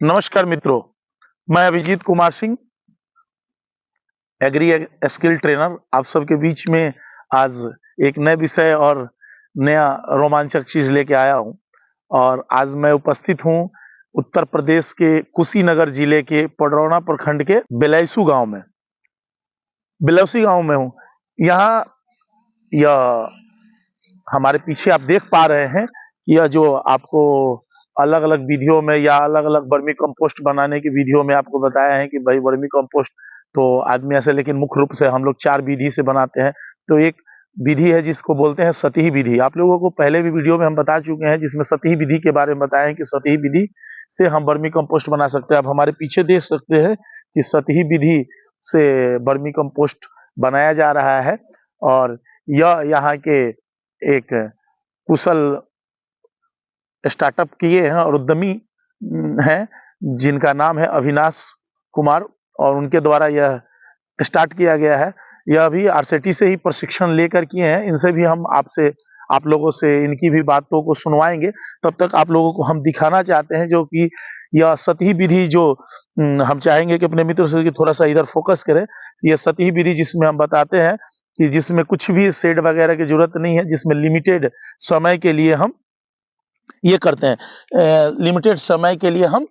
नमस्कार मित्रों, मैं Abhijeet Kumar Singh, agri skill trainer आप सबके बीच में आज एक नए विषय और नया रोमांचक चीज लेके आया हूं। और आज मैं उपस्थित हूं उत्तर प्रदेश के कुशीनगर जिले के पडरौना प्रखंड के बेलैसू गांव में। बेलौसी गांव में हूं। यहाँ यह हमारे पीछे आप देख पा रहे हैं, यह जो आपको अलग-अलग विधियों में या अलग-अलग वर्मी कंपोस्ट बनाने की विधियों में आपको बताया है कि भाई वर्मी कंपोस्ट तो आदमी ऐसे, लेकिन मुख्य रूप से हम लोग 4 विधि से बनाते हैं। तो एक विधि है जिसको बोलते हैं सतही विधि। आप लोगों को पहले भी वीडियो में हम बता चुके हैं जिसमें सतही विधि के बारे में बताया है कि सतही विधि से हम वर्मी कंपोस्ट बना सकते हैं। आप हमारे पीछे देख सकते हैं कि सतही विधि से वर्मी कंपोस्ट बनाया जा रहा है और यह यहाँ के एक कुशल स्टार्टअप किए हैं और उद्यमी हैं जिनका नाम है अविनाश कुमार और उनके द्वारा यह स्टार्ट किया गया है। यह भी आरसेटी से ही प्रशिक्षण लेकर किए हैं। इनसे भी हम आप लोगों से इनकी भी बातों को सुनवाएंगे। तब तक आप लोगों को हम दिखाना चाहते हैं जो कि यह सतही विधि जो हम चाहेंगे कि अपने मित्र से कि थोड़ा-सा इधर फोकस करें। यह सतही विधि जिसमें हम बताते हैं कि जिसमें कुछ भी शेड वगैरह की ज़रूरत नहीं है, जिसमें लिमिटेड समय के लिए हम ये करते हैं। लिमिटेड समय के लिए हम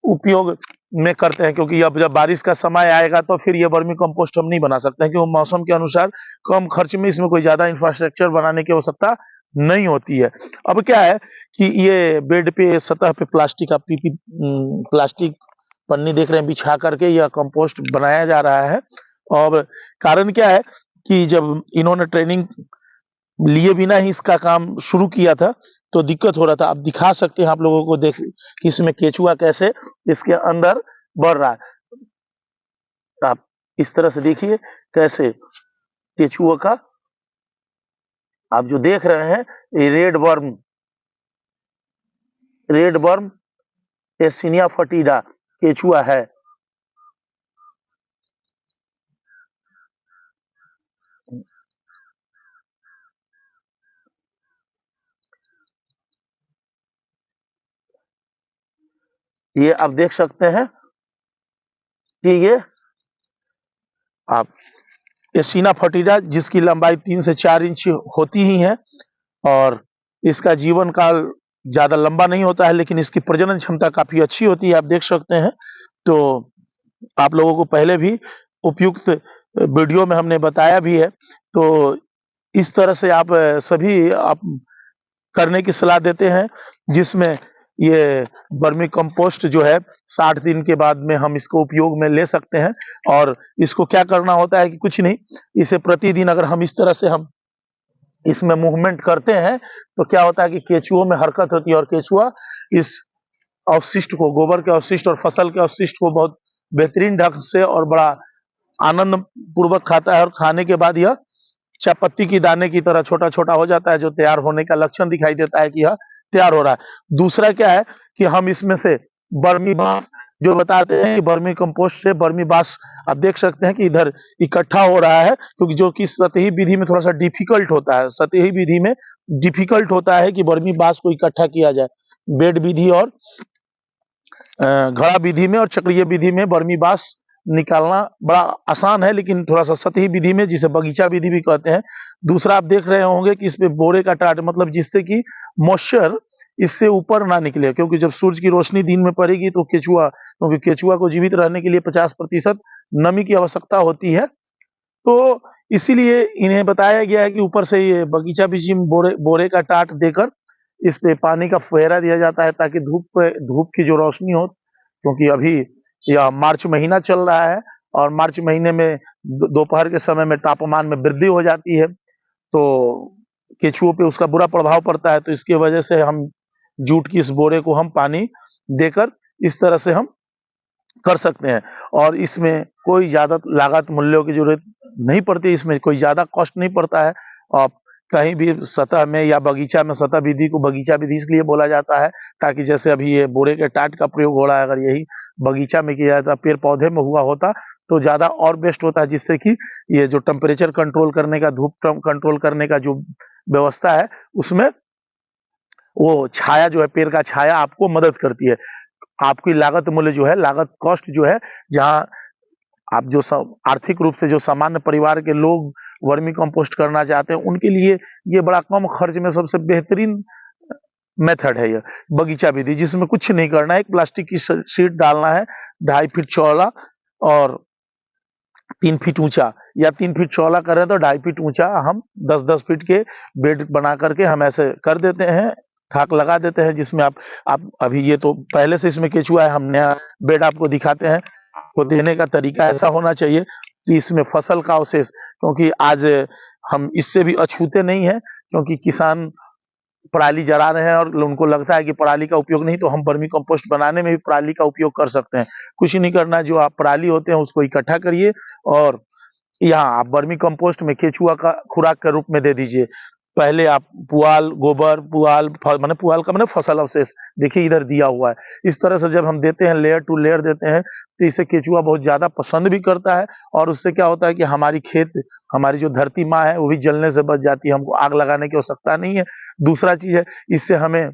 उपयोग में करते हैं, क्योंकि अब जब बारिश का समय आएगा तो फिर ये वर्मी कंपोस्ट हम नहीं बना सकते हैं, क्योंकि मौसम के अनुसार कम खर्च में इसमें कोई ज़्यादा इंफ्रास्ट्रक्चर बनाने की आवश्यकता नहीं होती है। अब क्या है कि ये बेड पे सतह पे प्लास्टिक आप प्लास्टिक पन्नी देख रहे हैं बिछा करके यह कंपोस्ट बनाया जा रहा है। और कारण क्या है कि जब इन्होंने ट्रेनिंग लिए बिना ही इसका काम शुरू किया था, तो दिक्कत हो रहा था। आप दिखा सकते हैं आप लोगों को देख कि इसमें केचुआ कैसे इसके अंदर बढ़ रहा है। आप इस तरह से देखिए कैसे केचुआ का आप जो देख रहे हैं ये रेड वर्म एसिनिया फटीडा केचुआ है। ये आप देख सकते हैं कि ये आप एसिना फटीडा जिसकी लंबाई 3 से 4 इंच होती ही है और इसका जीवन काल ज़्यादा लंबा नहीं होता है, लेकिन इसकी प्रजनन क्षमता काफ़ी अच्छी होती है, आप देख सकते हैं। तो आप लोगों को पहले भी उपयुक्त वीडियो में हमने बताया भी है। तो इस तरह से आप सभी आप करने की सलाह देते हैं, जिसमें ये वर्मी कंपोस्ट जो है 60 दिन के बाद में हम इसको उपयोग में ले सकते हैं। और इसको क्या करना होता है कि कुछ नहीं, इसे प्रतिदिन अगर हम इस तरह से हम इसमें मूवमेंट करते हैं, तो क्या होता है कि केचुओं में हरकत होती है और केचुआ इस अवशिष्ट को, गोबर के अवशिष्ट और फसल के अवशिष्ट को बहुत बेहतरीन ढंग से और बड़ा आनंद पूर्वक खाता है और खाने के बाद यह चाय पत्ती की दाने की तरह छोटा-छोटा हो जाता है, जो तैयार होने का लक्षण दिखाई देता है कि यह तैयार हो रहा है। दूसरा क्या है कि हम इसमें से वर्मी बाँस जो बताते हैं कि वर्मी कंपोस्ट से वर्मी बाँस आप देख सकते हैं कि इधर इकट्ठा हो रहा है, क्योंकि जो कि सतही विधि में थोड़ा-सा डिफ़िकल्ट होता है। सतही विधि में डिफ़िकल्ट होता है कि वर्मी बाँस को इकट्ठा किया जाए। बेड विधि और घड़ा विधि में और चक्रीय विधि में वर्मी बाँस निकालना बड़ा आसान है, लेकिन थोड़ा-सा सतही विधि में जिसे बगीचा विधि भी कहते हैं। दूसरा आप देख रहे होंगे कि इसपे बोरे का टाट, मतलब जिससे कि मॉइस्चर इससे ऊपर ना निकले, क्योंकि जब सूरज की रोशनी दिन में पड़ेगी तो क्योंकि केचुआ को जीवित रहने के लिए 50% नमी की आवश्यकता होती है। तो इसीलिए इन्हें बताया गया है कि ऊपर से ये बगीचा विधि में बोरे बोरे का टाट देकर इस पे पानी का फुहारा दिया जाता है, ताकि धूप की जो रोशनी हो, क्योंकि अभी यह मार्च महीना चल रहा है और मार्च महीने में दोपहर के समय में तापमान में वृद्धि हो जाती है, तो केचुओं पे उसका बुरा प्रभाव पड़ता है। तो इसकी वजह से हम जूट की इस बोरे को हम पानी देकर इस तरह से हम कर सकते हैं। और इसमें कोई ज़्यादा लागत मूल्यों की ज़रूरत नहीं पड़ती, इसमें कोई ज़्यादा कॉस्ट नहीं पड़ता है। आप कहीं भी सतह में या बगीचा में, सतह विधि को बगीचा विधि इसलिए बोला जाता है ताकि जैसे अभी ये बोरे के टाट का प्रयोग हो रहा है, अगर यही बगीचा में किया जाता, पेड़-पौधे में हुआ होता तो ज़्यादा और बेस्ट होता है, जिससे कि ये जो टेम्परेचर कंट्रोल करने का, धूप कंट्रोल करने का जो व्यवस्था है, उसमें वो छाया जो है, पेड़ का छाया आपको मदद करती है। आपकी लागत मूल्य जो है, लागत कॉस्ट जो है, जहाँ आप जो आर्थिक रूप से जो सामान्य परिवार के लोग वर्मी कंपोस्ट करना चाहते हैं, उनके लिए ये बड़ा कम खर्च में सबसे बेहतरीन मेथड है ये बगीचा विधि, जिसमें कुछ नहीं करना है। एक प्लास्टिक की शीट डालना है, 2.5 फीट चौड़ा और 3 फीट ऊंचा, या 3 फीट चौड़ा कर रहे हैं तो 2.5 फीट ऊंचा हम 10-10 फीट के बेड बना करके हम ऐसे कर देते हैं, ठाक लगा देते हैं, जिसमें आप अभी ये तो पहले से इसमें केचुआ है, हम नया बेड आपको दिखाते हैं। को देने का तरीका ऐसा होना चाहिए कि इसमें फसल का अवशेष, क्योंकि आज हम इससे भी अछूते नहीं है, क्योंकि किसान पराली जला रहे हैं और उनको लगता है कि पराली का उपयोग नहीं, तो हम वर्मी कंपोस्ट बनाने में भी पराली का उपयोग कर सकते हैं। कुछ नहीं करना है, जो आप पराली होते हैं उसको इकट्ठा करिए और यहाँ आप वर्मी कंपोस्ट में केचुआ का खुराक के रूप में दे दीजिए। पहले आप पुआल, गोबर, माने पुआल का माने फसल अवशेष, देखिए इधर दिया हुआ है। इस तरह से जब हम देते हैं, लेयर टू लेयर देते हैं, तो इसे केचुआ बहुत ज्यादा पसंद भी करता है, और उससे क्या होता है कि हमारी जो धरती माँ है वो भी जलने से बच जाती है, हमको आग लगाने की आवश्यकता नहीं है। दूसरा चीज है, इससे हमें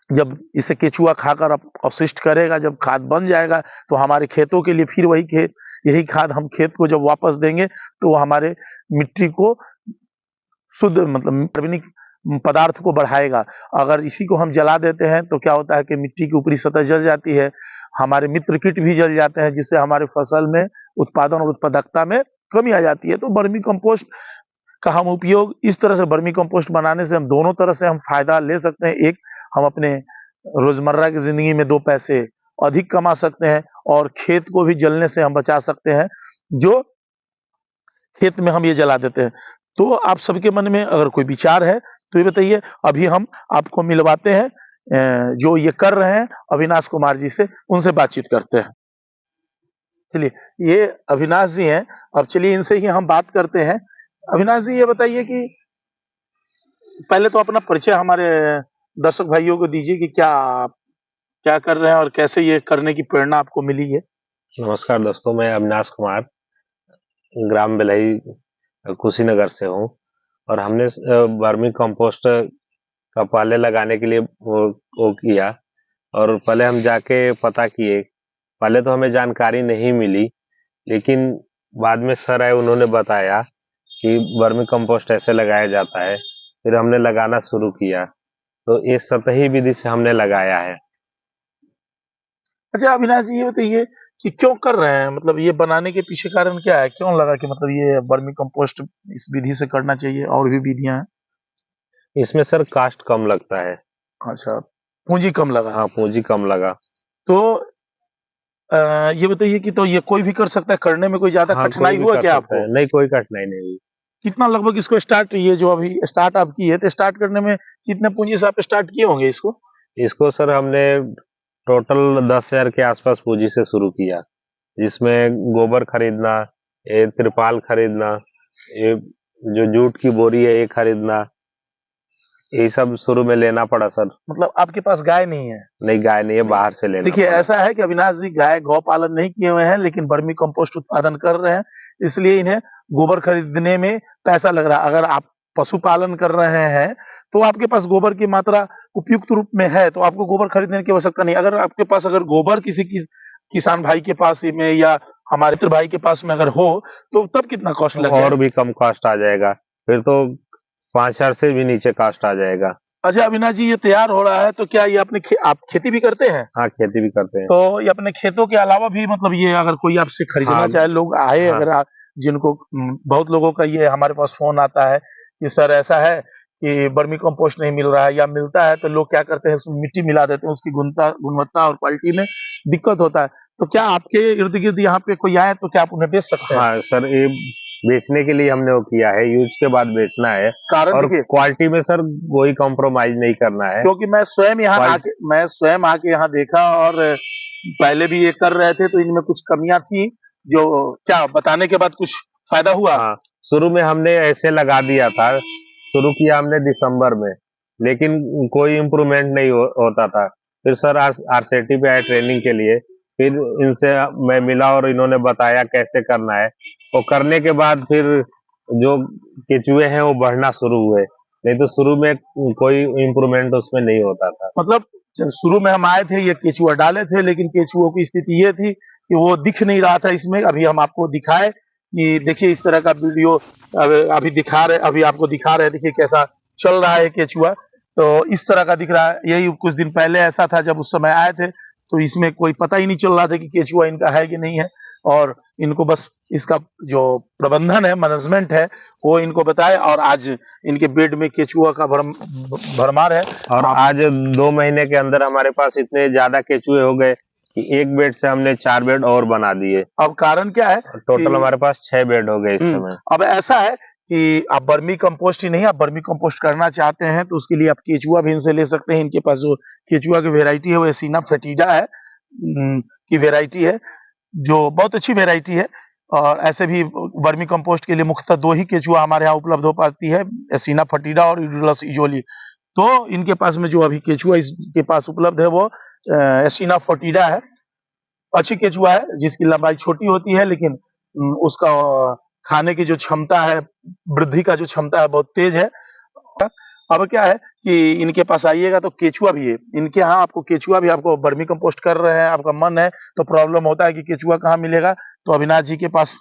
जब इसे केचुआ खाकर अपशिष्ट करेगा, जब खाद बन जाएगा, तो हमारे खेतों के लिए फिर यही खाद हम खेत को जब वापस देंगे, तो वो हमारे मिट्टी को शुद्ध मतलब कार्बनिक पदार्थ को बढ़ाएगा। अगर इसी को हम जला देते हैं तो क्या होता है कि मिट्टी की ऊपरी सतह जल जाती है, हमारे मित्र कीट भी जल जाते हैं, जिससे हमारे फसल में उत्पादन और उत्पादकता में कमी आ जाती है। तो वर्मी कंपोस्ट का हम उपयोग इस तरह से, वर्मी कंपोस्ट बनाने से हम दोनों तरह से हम फायदा ले सकते हैं। एक, हम अपने रोजमर्रा की जिंदगी में 2 पैसे अधिक कमा सकते हैं, और खेत को भी जलने से हम बचा सकते हैं, जो खेत में हम ये जला देते हैं। तो आप सबके मन में अगर कोई विचार है तो ये बताइए। अभी हम आपको मिलवाते हैं जो ये कर रहे हैं अविनाश कुमार जी से, उनसे बातचीत करते हैं। चलिए, ये अविनाश जी हैं, अब चलिए इनसे ही हम बात करते हैं। अविनाश जी, ये बताइए कि पहले तो अपना परिचय हमारे दर्शक भाइयों को दीजिए कि क्या कर रहे हैं और कैसे ये करने की प्रेरणा आपको मिली है। नमस्कार दोस्तों, मैं अविनाश कुमार ग्राम बिलई कुशीनगर से हूँ, और हमने वर्मी कंपोस्ट का पहले लगाने के लिए वो किया, और पहले हम जाके पता किए। पहले तो हमें जानकारी नहीं मिली, लेकिन बाद में सर आए, उन्होंने बताया कि वर्मी कंपोस्ट ऐसे लगाया जाता है। फिर हमने लगाना शुरू किया, तो ये सतही विधि से हमने लगाया है। अच्छा अविनाश जी, ये बताइए कि क्यों कर रहे हैं, मतलब ये बनाने के पीछे कारण क्या है, क्यों लगा कि मतलब ये वर्मी कंपोस्ट इस विधि से करना चाहिए, और भी विधियां हैं। इसमें सर कास्ट कम लगता है। अच्छा, पूंजी कम लगा। हाँ, पूंजी कम लगा। तो ये बताइए कि तो ये कोई भी कर सकता है, करने में कोई ज्यादा हाँ, कोई कठिनाई भी हुआ कर क्या सकता आपको? है। नहीं, कोई कठिनाई नहीं हुई। कितना लगभग इसको स्टार्ट, ये जो अभी स्टार्ट आप किए, तो स्टार्ट करने में कितने पूंजी से आप स्टार्ट किए होंगे इसको? इसको सर हमने टोटल 10,000 के आसपास पूंजी से शुरू किया, जिसमें गोबर खरीदना, ये तिरपाल खरीदना, ये जो जूट की बोरी है ये खरीदना, यही सब शुरू में लेना पड़ा सर। मतलब आपके पास गाय नहीं है? नहीं, गाय नहीं है, बाहर से लेना देखिए, पड़ा। ऐसा है कि अविनाश जी गाय गौ पालन नहीं किए हुए हैं, लेकिन वर्मी कंपोस्ट उत्पादन कर रहे हैं, इसलिए इन्हें गोबर खरीदने में पैसा लग रहा है। अगर आप पशुपालन कर रहे हैं तो आपके पास गोबर की मात्रा उपयुक्त रूप में है, तो आपको गोबर खरीदने की आवश्यकता नहीं। अगर आपके पास अगर गोबर किसी किसान भाई के पास ही में, या हमारे मित्र भाई के पास में अगर हो, तो तब कितना कॉस्ट तो लग और जाएगा? भी कम कॉस्ट आ जाएगा, फिर तो 5,000 से भी नीचे कॉस्ट आ जाएगा। अच्छा अविनाश जी, ये तैयार हो रहा है तो क्या ये आप खेती भी करते हैं? हाँ, खेती भी करते हैं। तो ये अपने खेतों के अलावा भी, मतलब ये अगर कोई आपसे खरीदना हाँ, चाहे, लोग आए, हाँ, अगर जिनको बहुत लोगों का ये हमारे पास फोन आता है कि सर ऐसा है कि वर्मी कंपोस्ट नहीं मिल रहा है, या मिलता है तो लोग क्या करते हैं, उसमें मिट्टी मिला देते हैं, उसकी गुणवत्ता और क्वालिटी में दिक्कत होता है। तो क्या आपके इर्द गिर्द यहाँ पे कोई आए तो क्या आप उन्हें बेच सकते हैं? हाँ सर, ये बेचने के लिए हमने वो किया है, यूज के बाद बेचना है। कारण और देखिए, क्वालिटी में सर कोई कॉम्प्रोमाइज नहीं करना है। क्योंकि मैं स्वयं आके यहाँ देखा, और पहले भी ये कर रहे थे, तो इनमें कुछ कमियां थी, जो क्या बताने के बाद कुछ फायदा हुआ? हाँ, शुरू में हमने ऐसे लगा दिया था, शुरू किया हमने दिसंबर में, लेकिन कोई इम्प्रूवमेंट नहीं होता था। फिर सर आरसीटी पे आए ट्रेनिंग के लिए, फिर इनसे मैं मिला और इन्होंने बताया कैसे करना है। वो करने के बाद फिर जो केचुए हैं वो बढ़ना शुरू हुए, नहीं तो शुरू में कोई इम्प्रूवमेंट उसमें नहीं होता था। मतलब शुरू में हम आए थे, ये केचुआ डाले थे, लेकिन केचुओं की स्थिति ये थी कि वो दिख नहीं रहा था इसमें। अभी हम आपको दिखाए कि देखिए इस तरह का वीडियो अभी आपको दिखा रहे हैं, देखिए कैसा चल रहा है केचुआ। तो इस तरह का दिख रहा है। यही कुछ दिन पहले ऐसा था, जब उस समय आए थे तो इसमें कोई पता ही नहीं चल रहा था कि केचुआ इनका है कि नहीं है, और इनको बस इसका जो प्रबंधन है, मैनेजमेंट है, वो इनको बताए, और आज इनके बेड में केचुआ का भरमार है। और आज 2 महीने के अंदर हमारे पास इतने ज्यादा केचुए हो गए कि एक बेड से हमने 4 बेड और बना दिए। अब कारण क्या है? टोटल हमारे पास 6 बेड हो गए इस समय। अब ऐसा है कि आप वर्मी कंपोस्ट ही नहीं, आप वर्मी कंपोस्ट करना चाहते हैं तो उसके लिए आप केचुआ भी इनसे ले सकते हैं। इनके पास जो केचुआ की वेराइटी है वो एसिना फेटिडा है की वेराइटी है, जो बहुत अच्छी वेराइटी है। और ऐसे भी वर्मी कंपोस्ट के लिए मुख्यतः 2 ही केचुआ हमारे यहाँ उपलब्ध हो पाती है, एसिना फेटिडा और यूडुलस इजोली। तो इनके पास में जो अभी केचुआ इसके पास उपलब्ध है वो एसिना फेटिडा है। अच्छी केचुआ है जिसकी लंबाई छोटी होती है, लेकिन उसका खाने की जो क्षमता है, वृद्धि का जो क्षमता है, बहुत तेज है। अब क्या है कि इनके पास आइएगा तो केचुआ भी है इनके यहाँ। आपको केचुआ भी, आपको वर्मी कंपोस्ट कर रहे हैं, आपका मन है तो प्रॉब्लम होता है कि केचुआ कहाँ मिलेगा, तो अविनाश जी के पास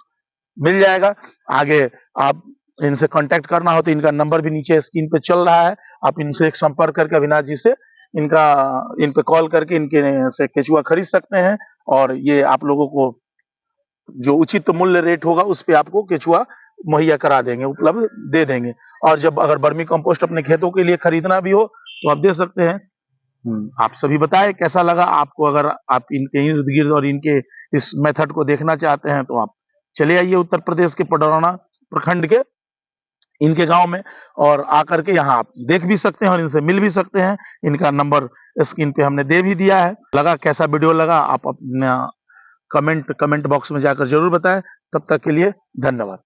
मिल जाएगा। आगे आप इनसे कांटेक्ट करना हो तो इनका नंबर भी नीचे स्क्रीन पे चल रहा है, आप इनसे एक संपर्क करके अविनाश जी से इन पे कॉल करके इनके से केचुआ खरीद सकते हैं, और ये आप लोगों को जो उचित मूल्य रेट होगा उस पे आपको केचुआ मुहैया करा देंगे, उपलब्ध दे देंगे। और जब अगर वर्मी कंपोस्ट अपने खेतों के लिए खरीदना भी हो तो आप दे सकते हैं। आप सभी बताएं कैसा लगा आपको। अगर आप इनके इर्द गिर्द और इनके इस मेथड को देखना चाहते हैं तो आप चले आइए उत्तर प्रदेश के पडरौना प्रखंड के इनके गांव में, और आकर के यहाँ आप देख भी सकते हैं और इनसे मिल भी सकते हैं। इनका नंबर स्क्रीन पे हमने दे भी दिया है। लगा कैसा वीडियो लगा आप अपना कमेंट बॉक्स में जाकर जरूर बताएं। तब तक के लिए धन्यवाद।